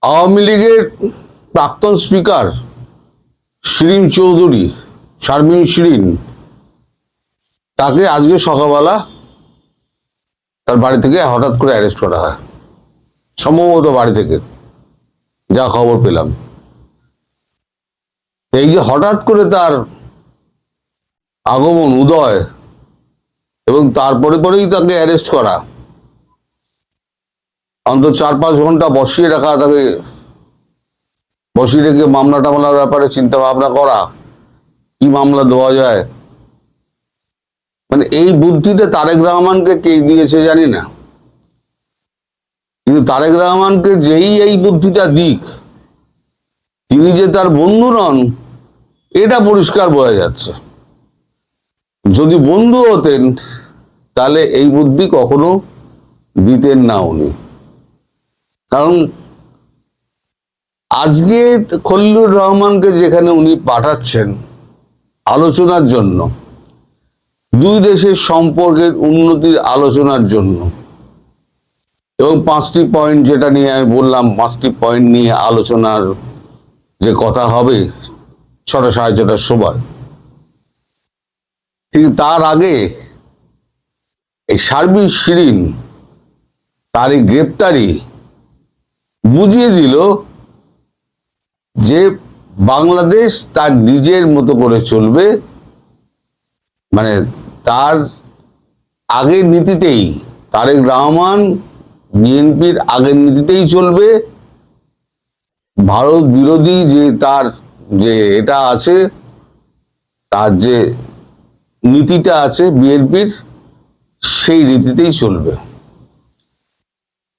আওয়ামী লীগের প্রাক্তন স্পিকার শিরিন চৌধুরী, শারমিন শিরিন, তাকে আজকে সকালবেলা তার বাড়ি থেকে হঠাৎ করে অ্যারেস্ট করা হয়, সম্ভবত বাড়ি থেকে, যা খবর পেলাম। এই যে হঠাৎ করে তার আগমন, উদয়, এবং তারপরে পরেই তাকে অ্যারেস্ট করা, অন্তত 4-5 ঘন্টা বসিয়ে রাখা, তাকে বসিয়ে রেখে মামলা টামলার ব্যাপারে চিন্তা ভাবনা করা, কি মামলা দেওয়া যায়। মানে এই বুদ্ধিটা তারেক রহমানকে কে দিয়েছে জানি না, কিন্তু তারেক রহমানকে যেই এই বুদ্ধিটা দিক, তিনি যে তার বন্ধু নন এটা পরিষ্কার বোঝা যাচ্ছে। যদি বন্ধু হতেন তাহলে এই বুদ্ধি কখনো দিতেন না উনি। কারণ আজকে খলিলুর রহমানকে যেখানে উনি পাঠাচ্ছেন আলোচনার জন্য, দুই দেশের সম্পর্কের উন্নতির আলোচনার জন্য, এবং 5টি পয়েন্ট যেটা নিয়ে আমি বললাম, 5টি পয়েন্ট নিয়ে আলোচনার যে কথা হবে 6টা-6:30টার সময়, ঠিক তার আগে এই শারমিন শিরিন, তার এই গ্রেপ্তারি বুঝিয়ে দিল যে বাংলাদেশ তার নিজের মতো করে চলবে, মানে তার আগের নীতিতেই, তারেক রহমান বিএনপির আগের নীতিতেই চলবে। ভারত বিরোধী যে তার যে এটা আছে, তার যে নীতিটা আছে বিএনপির, সেই রীতিতেই চলবে।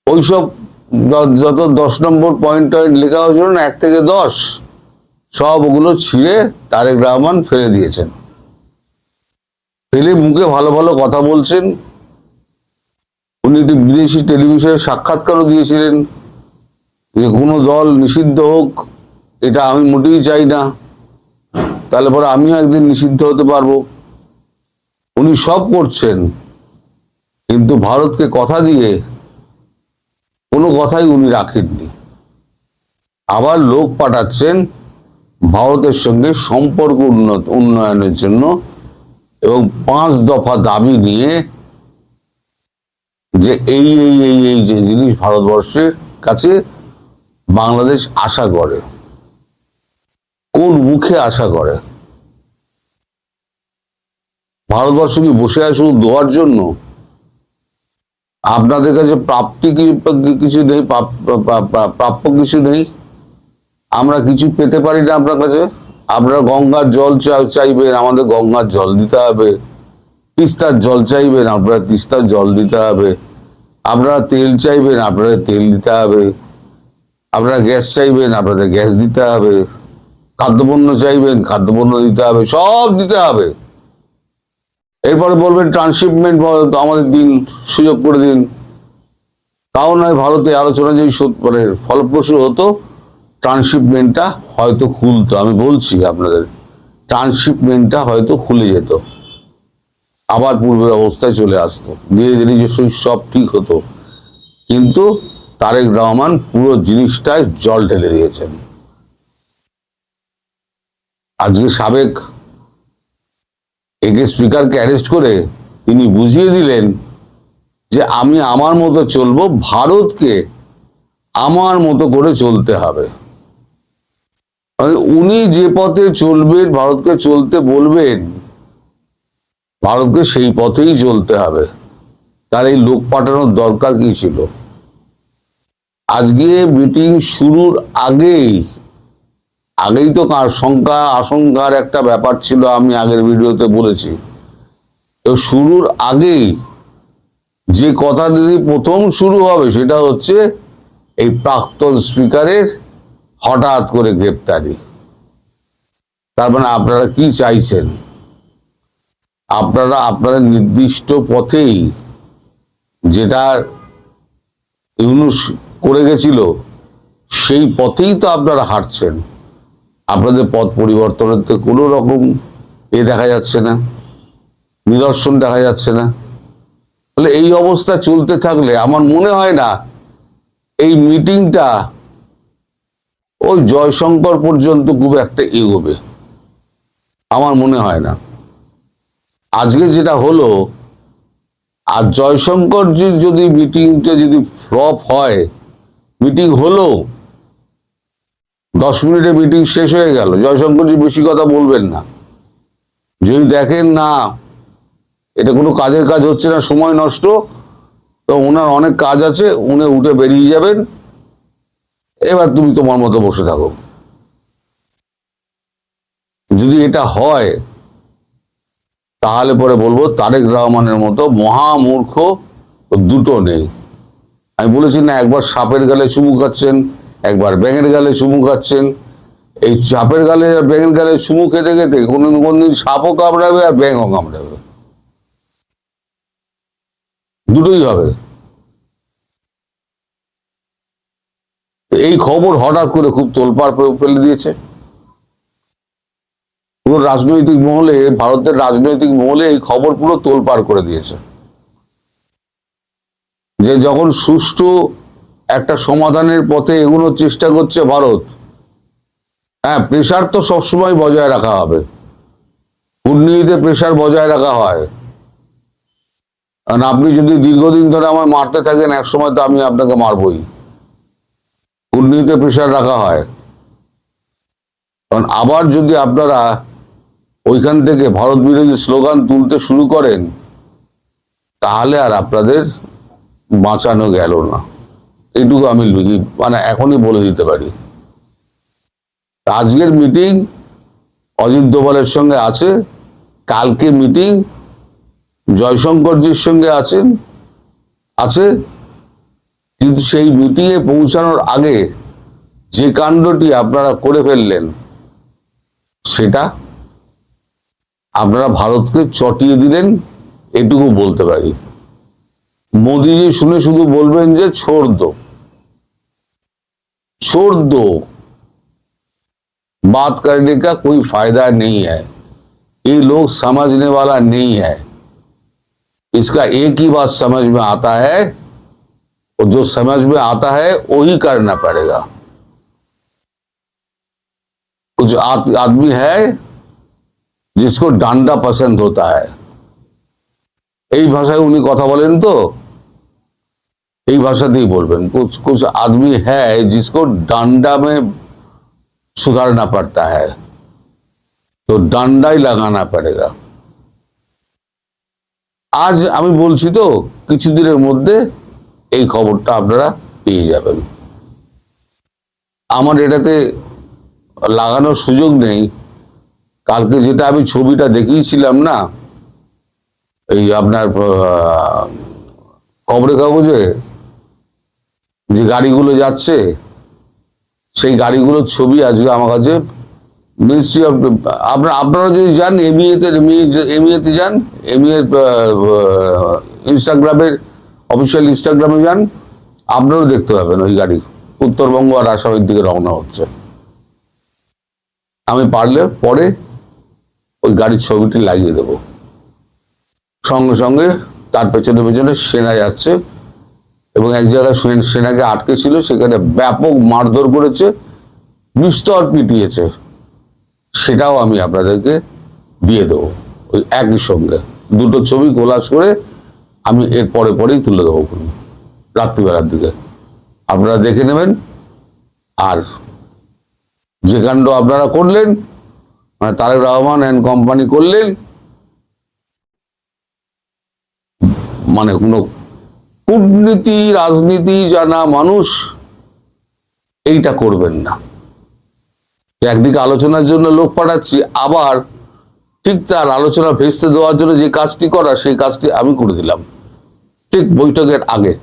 ওইসব যত 10 নম্বর পয়েন্ট লেখা হয়েছিল না, 1 থেকে 10, সব ওগুলো ছিঁড়ে তারেক রহমান ফেলে দিয়েছেন। ফেলে মুখে ভালো ভালো কথা বলছেন। উনি একটি বিদেশি টেলিভিশনে সাক্ষাৎকারও দিয়েছিলেন যে কোনো দল নিষিদ্ধ হোক, এটা আমি মোটেই চাই না, তাহলে পরে আমিও একদিন নিষিদ্ধ হতে পারবো। উনি সব করছেন, কিন্তু ভারতকে কথা দিয়ে কোনো কথাই উনি রাখেননি। আবার লোক পাঠাচ্ছেন ভারতের সঙ্গে সম্পর্ক উন্নয়নের জন্য, এবং 5 দফা দাবি নিয়ে, যে এই এই এই এই যে জিনিস ভারতবর্ষের কাছে বাংলাদেশ আশা করে। কোন মুখে আশা করে? ভারতবর্ষ কি বসে আছে শুধু দেওয়ার জন্য? আপনাদের কাছে প্রাপ্তি কিছু নেই, প্রাপ্য কিছু নেই, আমরা কিছু পেতে পারি না আপনার কাছে। আপনারা গঙ্গার জল চাইবেন, আমাদের গঙ্গার জল দিতে হবে। তিস্তার জল চাইবেন, আপনারা তিস্তার জল দিতে হবে। আপনারা তেল চাইবেন, আপনাদের তেল দিতে হবে। আপনারা গ্যাস চাইবেন, আপনাদের গ্যাস দিতে হবে। খাদ্যপণ্য চাইবেন, খাদ্যপণ্য দিতে হবে, সব দিতে হবে। এরপরে বলবেন ট্রান্সশিপমেন্ট আমাদের দিন, সুযোগ করে দিন। তাও নয়, ভারতে আলোচনা যদি মানে ফলপ্রসূ হতো, ট্রান্সশিপমেন্টটা হয়তো খুলতো। আমি বলছি আপনাদের, ট্রান্সশিপমেন্টটা হয়তো খুলে যেত, আবার পূর্বের অবস্থায় চলে আসতো, ধীরে ধীরে যে সব ঠিক হতো। কিন্তু তারেক রহমান পুরো জিনিসটায় জল ঢেলে দিয়েছেন। আজকে সাবেক একে স্পিকারকে অ্যারেস্ট করে তিনি বুঝিয়ে দিলেন যে আমি আমার মতো চলবো, ভারতকে আমার মতো করে চলতে হবে। মানে উনি যে পথে চলবেন, ভারতকে চলতে বলবেন, ভারতকে সেই পথেই চলতে হবে। তার এই লোক পাঠানোর দরকার কি ছিল? আজকে মিটিং শুরুর আগেই তো আশঙ্কার একটা ব্যাপার ছিল, আমি আগের ভিডিওতে বলেছি। তো শুরুর আগেই যে কথা যদি প্রথম শুরু হবে, সেটা হচ্ছে এই প্রাক্তন স্পিকারের হঠাৎ করে গ্রেপ্তারি। তার মানে আপনারা কি চাইছেন? আপনারা আপনাদের নির্দিষ্ট পথেই, যেটা ইউনূস করে গেছিল, সেই পথেই তো আপনারা হাঁটছেন। আপনাদের পথ পরিবর্তনের তো কোনো রকম দেখা যাচ্ছে না, নিদর্শন দেখা যাচ্ছে না। তাহলে এই অবস্থা চলতে থাকলে আমার মনে হয় না এই মিটিংটা ওই জয়শঙ্কর পর্যন্ত খুব একটা এগোবে আমার মনে হয় না। আজকে যেটা হলো, আর জয়শঙ্কর যদি মিটিংটা যদি ফ্লপ হয়, মিটিং হলো 10 মিনিটে মিটিং শেষ হয়ে গেল, জয়শঙ্করজি বেশি কথা বলবেন না। যদি দেখেন না এটা কোনো কাজের কাজ হচ্ছে না, সময় নষ্ট, তো ওনার অনেক কাজ আছে, উনি উঠে বেরিয়ে যাবেন, এবার তুমি তোমার মতো বসে থাকো। যদি এটা হয় তাহলে পরে বলবো তারেক রহমানের মতো মহামূর্খ দুটো নেই। আমি বলেছি না, একবার সাপের গালে চুমু খাচ্ছেন, একবার ব্যাঙের গালে চুমু খাচ্ছেন। এই সাপের গালে আর ব্যাঙের গালে চুমু খেতে খেতে কোনদিন সাপও কামড়াবে আর ব্যাঙও কামড়াবে, দুটোই হবে। এই খবর হঠাৎ করে খুব তোলপাড় ফেলে দিয়েছে পুরো রাজনৈতিক মহলে, ভারতের রাজনৈতিক মহলে এই খবর পুরো তোলপাড় করে দিয়েছে যে যখন সুষ্ঠু একটা সমাধানের পথে এগোনোর চেষ্টা করছে ভারত, হ্যাঁ প্রেশার তো সবসময় বজায় রাখা হবে, কূটনীতিতে প্রেশার বজায় রাখা হয়। কারণ আপনি যদি দীর্ঘদিন ধরে আমায় মারতে থাকেন, এক সময় তো আমি আপনাকে মারবই, কূটনীতিতে প্রেশার রাখা হয়। কারণ আবার যদি আপনারা ওইখান থেকে ভারত বিরোধী স্লোগান তুলতে শুরু করেন, তাহলে আর আপনাদের বাঁচানো গেল না, এইটুকু আমি মানে এখনই বলে দিতে পারি। আজকের মিটিং অজিত দোভালের সঙ্গে আছে, কালকে মিটিং জয়শঙ্করজির সঙ্গে আছে, কিন্তু সেই মিটিংয়ে পৌঁছানোর আগে যে কাণ্ডটি আপনারা করে ফেললেন, সেটা আপনারা ভারতকে চটিয়ে দিলেন, এটুকু বলতে পারি। মোদিজি শুনে শুধু বলবেন যে छोड़ दो, छोड़ दो, बात करने का कोई फायदा नहीं है, ये लोग समझने वाला नहीं है, इसका एक ही बात समझ में आता है, और जो समझ में आता है वही करना पड़ेगा। कुछ आदमी है जिसको डांडा पसंद होता है, এই ভাষায় উনি কথা বলেন, তো এই ভাষাতেই বলবেন। कुछ आदमी है जिसको डांडा में सुधारना पड़ता है, तो डांडा ही लगाना पड़ेगा। আজ আমি বলছি তো, কিছুদিনের মধ্যে এই খবরটা আপনারা পেয়ে যাবেন। আমার এটাতে লাগানোর সুযোগ নেই। কালকে যেটা আমি ছবিটা দেখিয়েছিলাম না, এই আপনার খবরের কাগজে যে গাড়িগুলো যাচ্ছে, সেই গাড়িগুলোর ছবি আজকে আমার কাছে মিনিস্ট্রি অফ, আপনারা যদি যান এমইএতে যান, এমইএর ইনস্টাগ্রামের অফিসিয়াল ইনস্টাগ্রামে যান, আপনারাও দেখতে পাবেন ওই গাড়ি উত্তরবঙ্গ আর আসামের দিকে রওনা হচ্ছে। আমি পারলে পরে ওই গাড়ির ছবিটি লাগিয়ে দেব, সঙ্গে সঙ্গে তার পেছনে পেছনে সেনা যাচ্ছে, এবং এক জায়গায় সেনাকে আটকে ছিল, সেখানে ব্যাপক মারধর করেছে, বিস্তর পিটিয়েছে, সেটাও আমি আপনাদেরকে দিয়ে দেবো ওই একই সঙ্গে। দুটো ছবি কোলাজ করে আমি এর পরেই তুলে দেবো রাত্রিবেলার দিকে, আপনারা দেখে নেবেন। আর যে কাণ্ড আপনারা করলেন, মানে তারেক রহমান অ্যান্ড কোম্পানি করলেন, মানে কোনো কূটনীতি রাজনীতি জানা মানুষ এইটা করবেন না। একদিকে আলোচনার জন্য লোক পাঠাচ্ছি, আবার ঠিক তার আলোচনা ভেস্তে দেওয়ার জন্য যে কাজটি করা, সেই কাজটি আমি করে দিলাম ঠিক বৈঠকের আগে।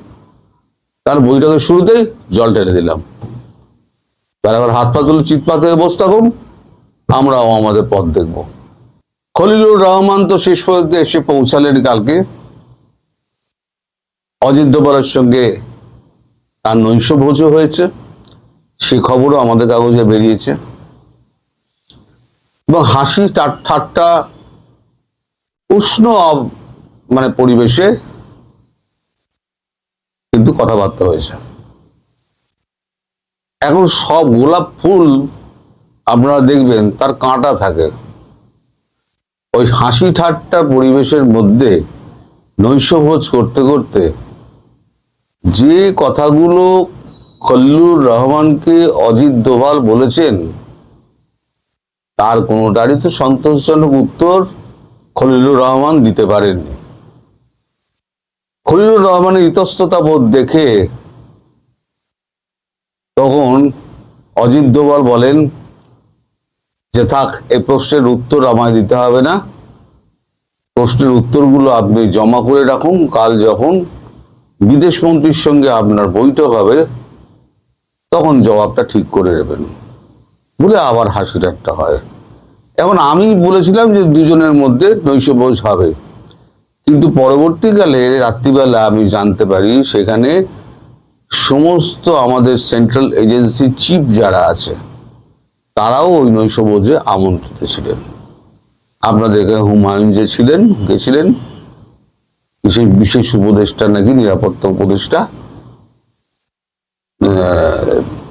তার বৈঠকের শুরুতেই জল টেনে দিলাম, তার আবার হাত পা তুলে চিৎপাত হয়ে বসে থাকুন, আমরাও আমাদের পথ দেখব। খলিলুর রহমান তো শেষ পর্যন্ত এসে পৌঁছালেন কালকে। অজিত দোভালের সঙ্গে তার নৈশভোজও হয়েছে, সে খবরও আমাদের কাগজে বেরিয়েছে, এবং হাসি ঠাট্টা উষ্ণ মানে পরিবেশে কিন্তু কথাবার্তা হয়েছে। এখন সব গোলাপ ফুল আপনারা দেখবেন তার কাঁটা থাকে। ওই হাসি ঠাট্টা পরিবেশের মধ্যে নৈশভোজ করতে করতে যে কথাগুলো খলিলুর রহমানকে অজিত দোভাল বলেছেন, তার কোনোটারই তো সন্তোষজনক উত্তর খলিলুর রহমান দিতে পারেননি। খলিলুর রহমানের ইতস্ততা বোধ দেখে তখন অজিত দোভাল বলেন যে থাক, এই প্রশ্নের উত্তর আমায় দিতে হবে না, প্রশ্নের উত্তরগুলো আপনি জমা করে রাখুন, কাল যখন বিদেশ মন্ত্রীর সঙ্গে আপনার বৈঠক হবে তখন জবাবটা ঠিক করে নেবেন বলে আবার হাসি ঠাট্টা হয়। এখন আমি বলেছিলাম যে দুজনের মধ্যে নৈশভোজ হবে, কিন্তু পরবর্তীকালে রাত্রিবেলা আমি জানতে পারি সেখানে সমস্ত আমাদের সেন্ট্রাল এজেন্সি চিফ যারা আছে তারাও ওই নৈশভোজে আমন্ত্রিত ছিলেন। আপনাদের হুমায়ুন যে ছিলেন, গেছিলেন, বিশেষ উপদেষ্টা নাকি নিরাপত্তা উপদেষ্টা,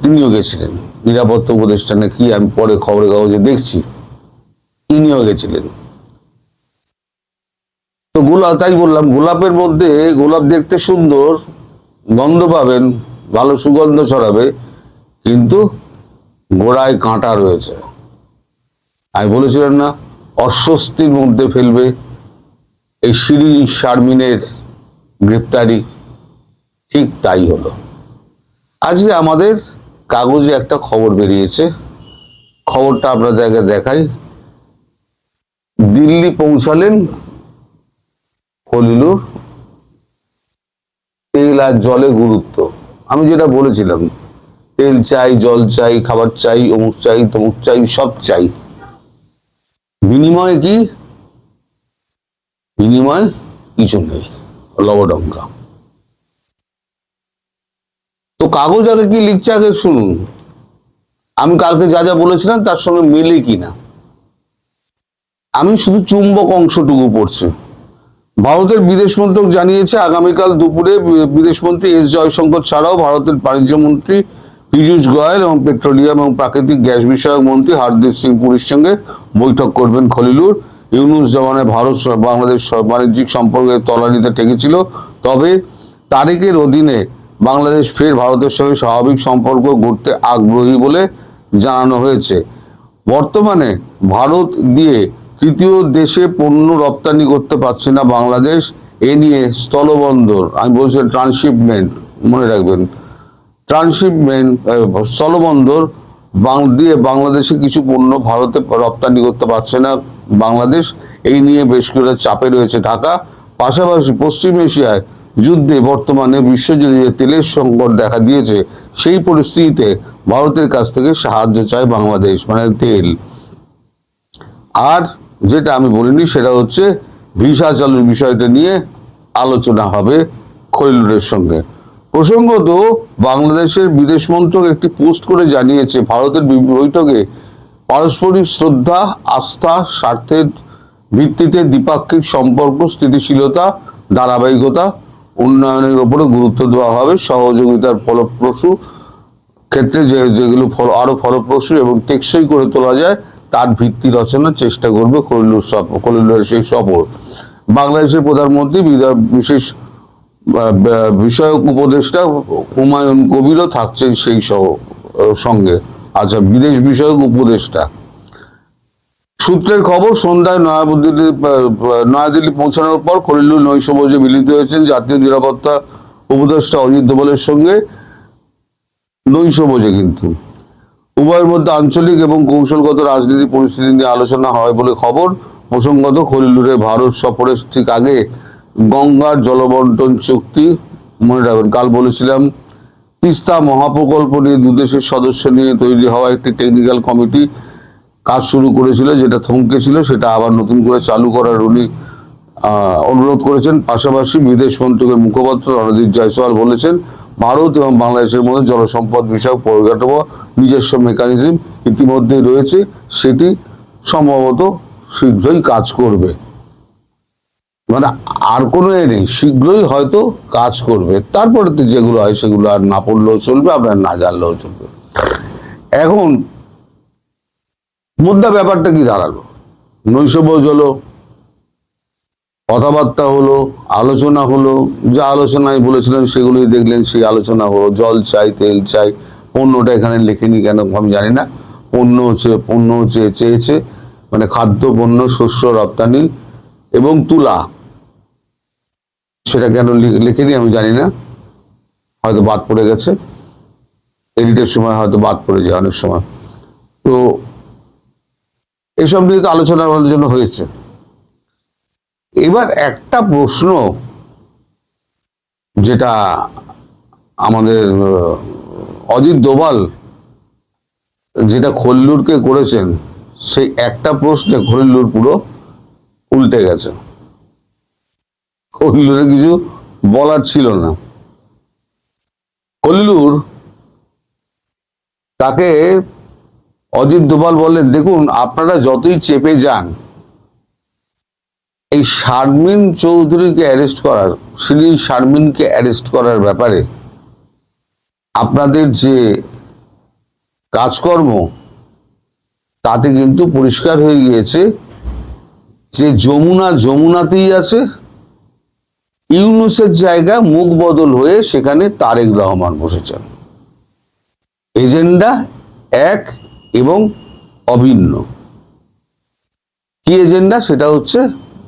তিনিও গেছিলেন। নিরাপত্তা উপদেষ্টা নাকি আমি পরে খবরের কাগজে দেখছি, তিনিও গেছিলেন। তো তাই বললাম, গোলাপের মধ্যে গোলাপ দেখতে সুন্দর, গন্ধ পাবেন, ভালো সুগন্ধ ছড়াবে, কিন্তু গোড়ায় কাঁটা রয়েছে। আমি বলেছিলাম না অস্বস্তির মধ্যে ফেলবে এই শিরিন শারমিনের গ্রেপ্তারি, ঠিক তাই হলো। আজকে আমাদের কাগজে একটা খবর বেরিয়েছে, খবরটা আপনাদেরকে দেখাই। দিল্লি পৌঁছালেন খলিলুর, তেল আর জলে গুরুত্ব। আমি যেটা বলেছিলাম, তেল চাই, জল চাই, খাবার চাই, অমুক চাই, তমুক চাই, সব চাই। বিনিময়ে কি? বিনিময় কিছু নেই, লবডঙ্কা। তো কাগজ আগে কি লিখছে আগে শুনুন, আমি কালকে যা যা বলেছিলাম তার সঙ্গে মেলে কিনা। আমি শুধু চুম্বক অংশটুকু পড়ছি। ভারতের বিদেশ মন্ত্রক জানিয়েছে আগামীকাল দুপুরে বিদেশমন্ত্রী এস জয়শঙ্কর ছাড়াও ভারতের বাণিজ্য মন্ত্রী পীযূষ গোয়েল এবং পেট্রোলিয়াম এবং প্রাকৃতিক গ্যাস বিষয়ক মন্ত্রী হরদীপ সিং পুরীর সঙ্গে বৈঠক করবেন খলিলুর। ইউনুস জামানে ভারত বাংলাদেশ বাণিজ্যিক সম্পর্কে তলানিতে ঠেকেছিল, তবে তারেকের অধীনে বাংলাদেশ ফের ভারতের সঙ্গে স্বাভাবিক সম্পর্ক গড়তে আগ্রহী বলে জানানো হয়েছে। বর্তমানে ভারত দিয়ে তৃতীয় দেশে পণ্য রপ্তানি করতে পারছে না বাংলাদেশ, এ নিয়ে স্থলবন্দর, আমি বলছি ট্রান্সশিপমেন্ট, মনে রাখবেন, ট্রান্সশিপমেন্ট স্থলবন্দর দিয়ে বাংলাদেশে কিছু পণ্য ভারতে রপ্তানি করতে পারছে না বাংলাদেশ, এই নিয়ে বেশ করে চাপে রয়েছে ঢাকা। পাশাপাশি পশ্চিম এশিয়ায় যুদ্ধে বর্তমানে বিশ্বজুড়ে তেলের সংকট দেখা দিয়েছে, সেই পরিস্থিতিতে ভারতের কাছ থেকে সাহায্য চায় বাংলাদেশ, মানে তেল। আর যেটা আমি বলিনি সেটা হচ্ছে ভিসা চালুর বিষয়টা নিয়ে আলোচনা হবে খলিলুরের সঙ্গে। প্রসঙ্গত বাংলাদেশের বিদেশ মন্ত্রক একটি পোস্ট করে জানিয়েছে ভারতের বৈঠকে পারস্পরিক শ্রদ্ধা, আস্থা, স্বার্থের ভিত্তিতে দ্বিপাক্ষিক সম্পর্ক স্থিতিশীলতা, ধারাবাহিকতা, উন্নয়নের উপরে গুরুত্ব দেওয়া হবে। সহযোগিতার ফলপ্রসূ ক্ষেত্রে যেগুলো আরো ফলপ্রসূ এবং টেকসই করে তোলা যায় তার ভিত্তি রচনার চেষ্টা করবে খলিলুরের সেই সফর। বাংলাদেশের প্রধানমন্ত্রী বিশেষ বিষয়ক উপদেষ্টা হুমায়ুন কবিরও থাকছেন সেই সঙ্গে। আচ্ছা, বিদেশ বিষয়ক উপদেষ্টা সূত্রের খবর, সন্ধ্যায় নয়াদিল্লি পৌঁছানোর পর খলিলুর নৈশভোজে মিলিত হয়েছেন জাতীয় নিরাপত্তা উপদেষ্টা অজিত দোভালের সঙ্গে। নৈশভোজে কিন্তু উভয়ের মধ্যে আঞ্চলিক এবং কৌশলগত রাজনীতি পরিস্থিতি নিয়ে আলোচনা হয় বলে খবর। প্রসঙ্গত খলিলুরের ভারত সফরের ঠিক আগে গঙ্গার জলবন্টন চুক্তি, মনে রাখবেন কাল বলেছিলাম, তিস্তা মহাপ্রকল্প নিয়ে দুদেশের সদস্য নিয়ে তৈরি হওয়া একটি টেকনিক্যাল কমিটি কাজ শুরু করেছিল, যেটা থমকে ছিল, সেটা আবার নতুন করে চালু করার উনি অনুরোধ করেছেন। পাশাপাশি বিদেশ মন্ত্রকের মুখপাত্র রণদীপ জয়সওয়াল বলেছেন ভারত এবং বাংলাদেশের মধ্যে জলসম্পদ বিষয়ক পরিকাঠামো নিজস্ব মেকানিজম ইতিমধ্যেই রয়েছে, সেটি সম্ভবত শীঘ্রই কাজ করবে। মানে আর কোনো নেই, শীঘ্রই হয়তো কাজ করবে। তারপরে যেগুলো হয় সেগুলো আর না পড়লেও চলবে, আপনার না জানলেও চলবে। এখন মুদ্রা ব্যাপারটা কি দাঁড়ালো? নৈশভোজ হলো, কথাবার্তা হলো, আলোচনা হলো, যা আলোচনায় বলেছিলেন সেগুলোই দেখলেন, সেই আলোচনা হলো। জল চাই, তেল চাই, পণ্যটা এখানে লেখেনি কেন আমি জানি না। পণ্য চেয়েছে, মানে খাদ্য পণ্য, শস্য রপ্তানি এবং তুলা, সেটা কেন লেখেনি আমি জানি না, হয়তো বাদ পড়ে গেছে, এডিটের সময় হয়তো বাদ পড়ে যায় অনেক সময়। তো এসব নিয়ে তো আলোচনা হয়েছে। এবার একটা প্রশ্ন যেটা আমাদের অজিত দোভাল যেটা খল্লুরকে করেছেন, সেই একটা প্রশ্নে খল্লুর পুরো উল্টে গেছে। খল্লুরের কিছু বলার ছিল না। খল্লুর তাকে অজিত দোভাল বললেন, দেখুন আপনারা যতই চেপে যান, এই শারমিন চৌধুরীকে অ্যারেস্ট করার, শারমিনকে অ্যারেস্ট করার ব্যাপারে আপনাদের যে কাজকর্ম, তাতে কিন্তু পরিষ্কার হয়ে গিয়েছে যে যমুনাতেই আছে, ইউনূসের জায়গা মুখ বদল হয়ে সেখানে তারেক রহমান বসেছেন। এজেন্ডা এক এবং অভিন্ন। কি এজেন্ডা? সেটা হচ্ছে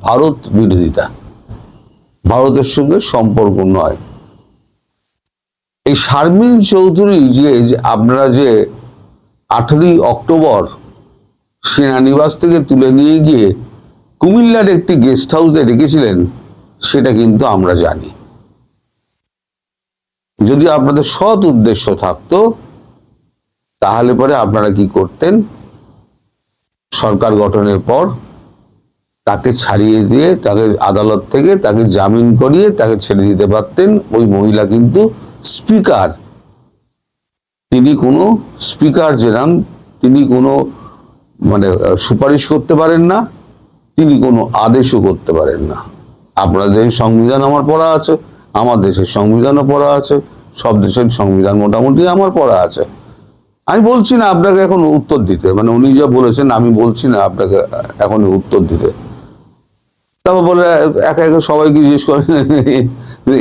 ভারত বিরোধিতা, ভারতের সঙ্গে সম্পর্ক নয়। এই শারমিন চৌধুরী যে আপনারা যে 18ই অক্টোবর সেনানিবাস থেকে তুলে নিয়ে গিয়ে কুমিল্লার একটি গেস্ট হাউসে রেখেছিলেন, সেটা কিন্তু আমরা জানি। যদি আপনাদের সৎ উদ্দেশ্য থাকতো, তাহলে পরে আপনারা কি করতেন? সরকার গঠনের পর তাকে ছাড়িয়ে দিয়ে, তাকে আদালত থেকে তাকে জামিন করিয়ে তাকে ছেড়ে দিতে পারতেন। ওই মহিলা কিন্তু স্পিকার, তিনি কোনো স্পিকার যেরাম, তিনি কোনো মানে সুপারিশ করতে পারেন না, তিনি কোনো আদেশও করতে পারেন না। আপনাদের সংবিধান আমার পড়া আছে, আমার দেশের সংবিধানও পড়া আছে, সব দেশের সংবিধান মোটামুটি আমার পড়া আছে। আমি বলছি না আপনাকে এখন উত্তর দিতে, মানে উনি যা বলেছেন আমি বলছি না আপনাকে এখন উত্তর দিতে। তারপর বলে একা একা সবাইকে জিজ্ঞেস করেন,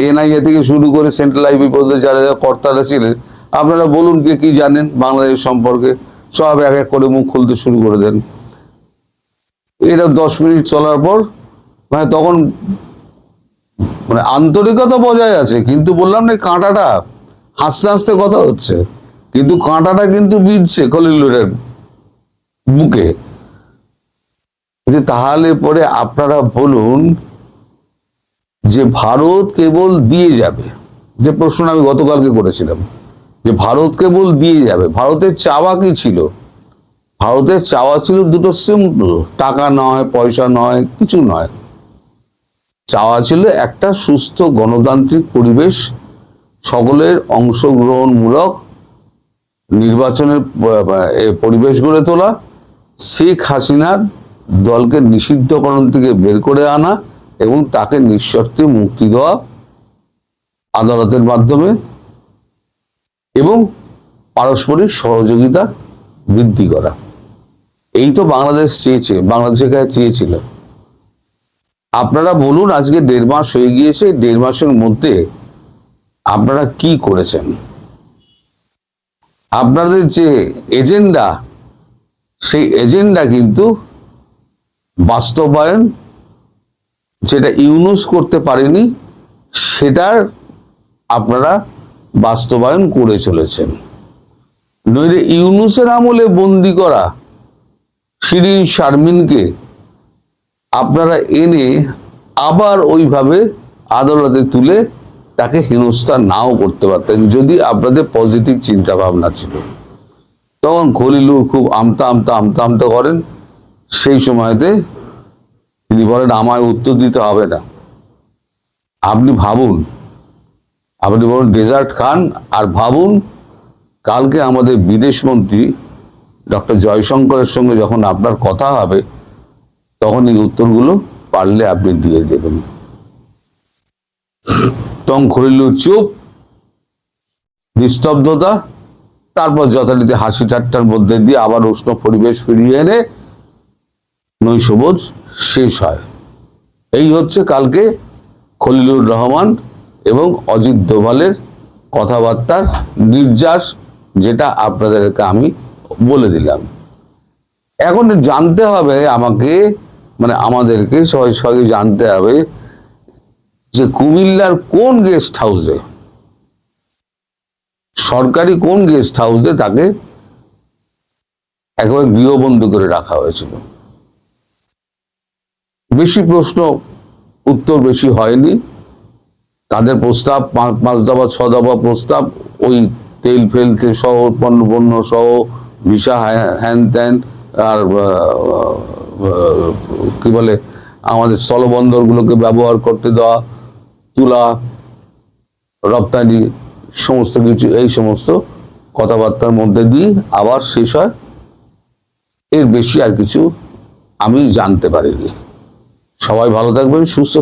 এনআইএ থেকে শুরু করে সেন্ট্রাল আইবি পর্যন্ত যারা যারা কর্তারা ছিলেন, আপনারা বলুন কে কি জানেন বাংলাদেশ সম্পর্কে, সব এক এক করে মুখ খুলতে শুরু করে দেন। এটা 10 মিনিট চলার পর মানে তখন মানে আন্তরিকতা বজায় আছে, কিন্তু বললাম না কাঁটাটা হাসতে হাসতে কথা হচ্ছে, কিন্তু কাঁটাটা কিন্তু বিঁধছে খলিলুরের বুকে। যে তাহলে পরে আপনারা বলুন যে ভারত কেবল দিয়ে যাবে, যে প্রশ্ন আমি গতকালকে করেছিলাম, যে ভারত কেবল দিয়ে যাবে, ভারতের চাওয়া কি ছিল? ভারতের চাওয়া ছিল দুটো সিম্পল, টাকা নয়, পয়সা নয়, কিছু নয়। চাওয়া ছিল একটা সুস্থ গণতান্ত্রিক পরিবেশ, সকলের অংশগ্রহণমূলক নির্বাচনের পরিবেশ গড়ে তোলা, শেখ হাসিনার দলকে নিষিদ্ধকরণ থেকে বের করে আনা এবং তাকে নিঃশর্তে মুক্তি দেওয়া আদালতের মাধ্যমে, এবং পারস্পরিক সহযোগিতা বৃদ্ধি করা। এই তো বাংলাদেশ চেয়েছে, বাংলাদেশের কাছে চেয়েছিল। আপনারা বলুন, আজকে 1.5 মাস হয়ে গিয়েছে, 1.5 মাসের মধ্যে আপনারা কি করেছেন? আপনাদের যে এজেন্ডা, সেই এজেন্ডা কিন্তু বাস্তবায়ন, যেটা ইউনূস করতে পারেনি, সেটার আপনারা বাস্তবায়ন করে চলেছেন। নইলে ইউনূসের আমলে বন্দি করা শিরিন শারমিনকে আপনারা এনে আবার ওইভাবে আদালতে তুলে তাকে হেনস্থা নাও করতে পারতেন, যদি আপনাদের পজিটিভ চিন্তা ভাবনা ছিল। তখন খলিলুর খুব আমতা করেন। সেই সময়তে তিনি বলেন আমায় উত্তর দিতে হবে না, আপনি ভাবুন, আপনি বলুন ডেজার্ট খান আর ভাবুন, কালকে আমাদের বিদেশমন্ত্রী ডক্টর জয়শঙ্করের সঙ্গে যখন আপনার কথা হবে, তখন এই উত্তরগুলো পারলে আপনি দিয়ে দেবেন। তখন খলিলুর চুপ, নিস্তব্ধতা, তারপর যথারীতি হাসি ঠাট্টার মধ্যে দিয়ে আবার উষ্ণ পরিবেশ ফিরিয়ে এনে নৈশভোজ শেষ হয়। এই হচ্ছে কালকে খলিলুর রহমান এবং অজিত দোভালের কথাবার্তার নির্যাস, যেটা আপনাদেরকে আমি বলে দিলাম। এখন জানতে হবে আমাকে, মানে আমাদেরকে সবাই সবাই জানতে হবে যে কুমিল্লার কোন গেস্ট হাউসে, সরকারি কোন গেস্ট হাউসে তাকে একেবারে গৃহবন্দী করে রাখা হয়েছিল। বেশি প্রশ্ন উত্তর বেশি হয়নি। তাদের প্রস্তাব 5 দফা 6 দফা প্রস্তাব, ওই তেল ফেলতে সহ পণ্য সহ ভিসা হ্যান ত্যান, আর কি বলে আমাদের স্থলবন্দরগুলোকে ব্যবহার করতে দেওয়া, তুলা, রপ্তানি, সমস্ত কিছু, এই সমস্ত কথাবার্তার মধ্যে দিয়ে আবার শেষ হয়। এর বেশি আর কিছু আমি জানতে পারিনি। সবাই ভালো থাকবেন, সুস্থ